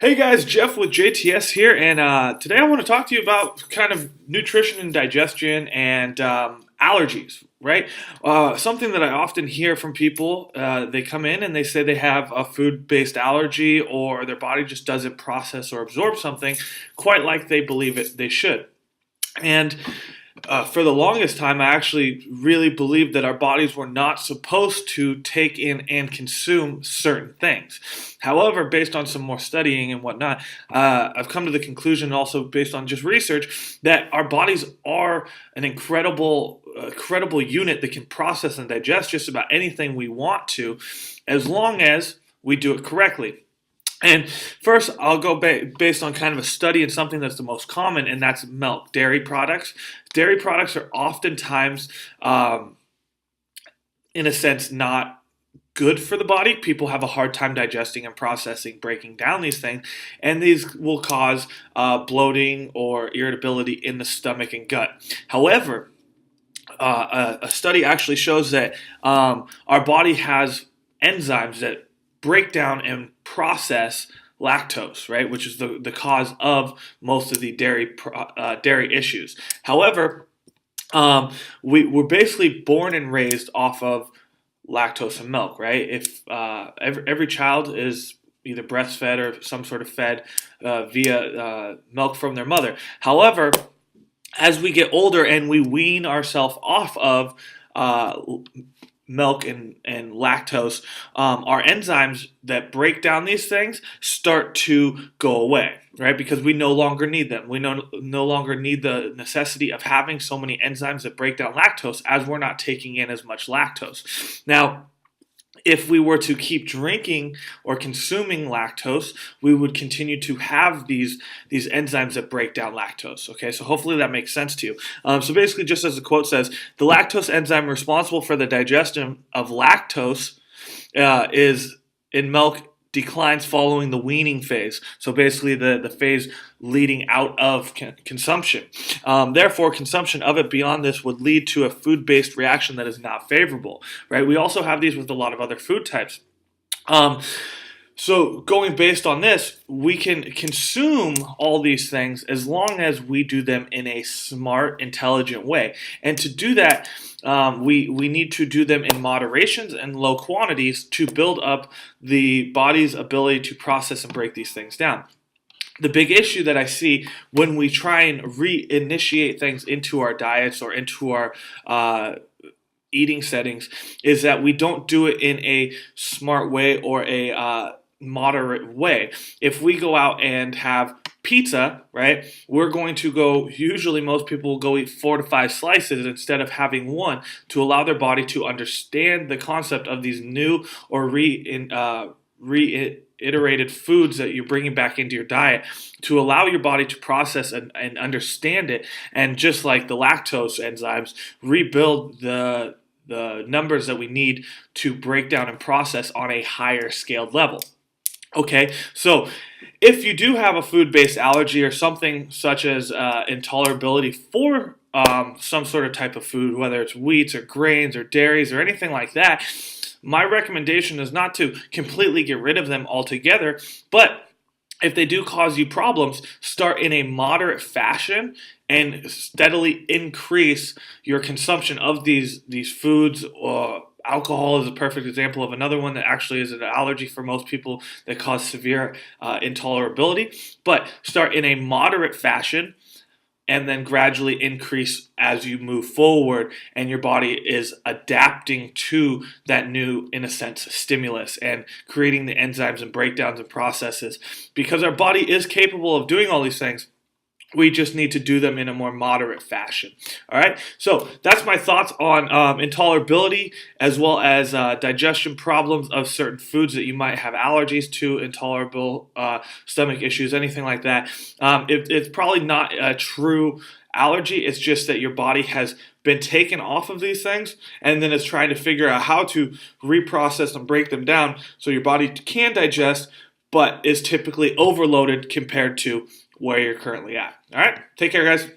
Hey guys, Jeff with JTS here, and today I want to talk to you about kind of nutrition and digestion and allergies, right? Something that I often hear from people, they come in and they say they have a food-based allergy or their body just doesn't process or absorb something quite like they believe they should. And for the longest time, I actually really believed that our bodies were not supposed to take in and consume certain things. However, based on some more studying and whatnot, I've come to the conclusion, also based on just research, that our bodies are an incredible unit that can process and digest just about anything we want to, as long as we do it correctly. And first, I'll go based on kind of a study and something that's the most common, and that's milk, dairy products. Dairy products are oftentimes, in a sense, not good for the body. People have a hard time digesting and processing, breaking down these things, and these will cause bloating or irritability in the stomach and gut. However, a study actually shows that our body has enzymes that break down and process lactose, right, which is the cause of most of the dairy issues. However, we're basically born and raised off of lactose and milk, right? If every child is either breastfed or some sort of fed via milk from their mother. However, as we get older and we wean ourselves off of milk and lactose, our enzymes that break down these things start to go away, right? Because we no longer need them. We no longer need the necessity of having so many enzymes that break down lactose, as we're not taking in as much lactose. Now, if we were to keep drinking or consuming lactose, we would continue to have these enzymes that break down lactose. Okay, so hopefully that makes sense to you. So basically, just as the quote says, the lactose enzyme responsible for the digestion of lactose is in milk declines following the weaning phase. So basically the phase leading out of consumption. Therefore, consumption of it beyond this would lead to a food-based reaction that is not favorable, right? We also have these with a lot of other food types. So going based on this, we can consume all these things as long as we do them in a smart, intelligent way. And to do that, we need to do them in moderations and low quantities to build up the body's ability to process and break these things down. The big issue that I see when we try and reinitiate things into our diets or into our eating settings is that we don't do it in a smart way or a moderate way. If we go out and have pizza, right, we're going to go, usually most people will go eat 4 to 5 slices instead of having one, to allow their body to understand the concept of these new or reiterated foods that you're bringing back into your diet, to allow your body to process and understand it, and just like the lactose enzymes, rebuild the numbers that we need to break down and process on a higher scaled level. Okay, so if you do have a food-based allergy or something such as intolerability for some sort of type of food, whether it's wheats or grains or dairies or anything like that, my recommendation is not to completely get rid of them altogether, but if they do cause you problems, start in a moderate fashion and steadily increase your consumption of these foods. Alcohol is a perfect example of another one that actually is an allergy for most people that cause severe intolerability. But start in a moderate fashion and then gradually increase as you move forward, and your body is adapting to that new, in a sense, stimulus and creating the enzymes and breakdowns and processes. Because our body is capable of doing all these things, we just need to do them in a more moderate fashion. All right, so that's my thoughts on intolerability, as well as digestion problems of certain foods that you might have allergies to, intolerable stomach issues, anything like that. It's probably not a true allergy. It's just that your body has been taken off of these things, and then it's trying to figure out how to reprocess and break them down so your body can digest, but is typically overloaded compared to where you're currently at. All right, take care, guys.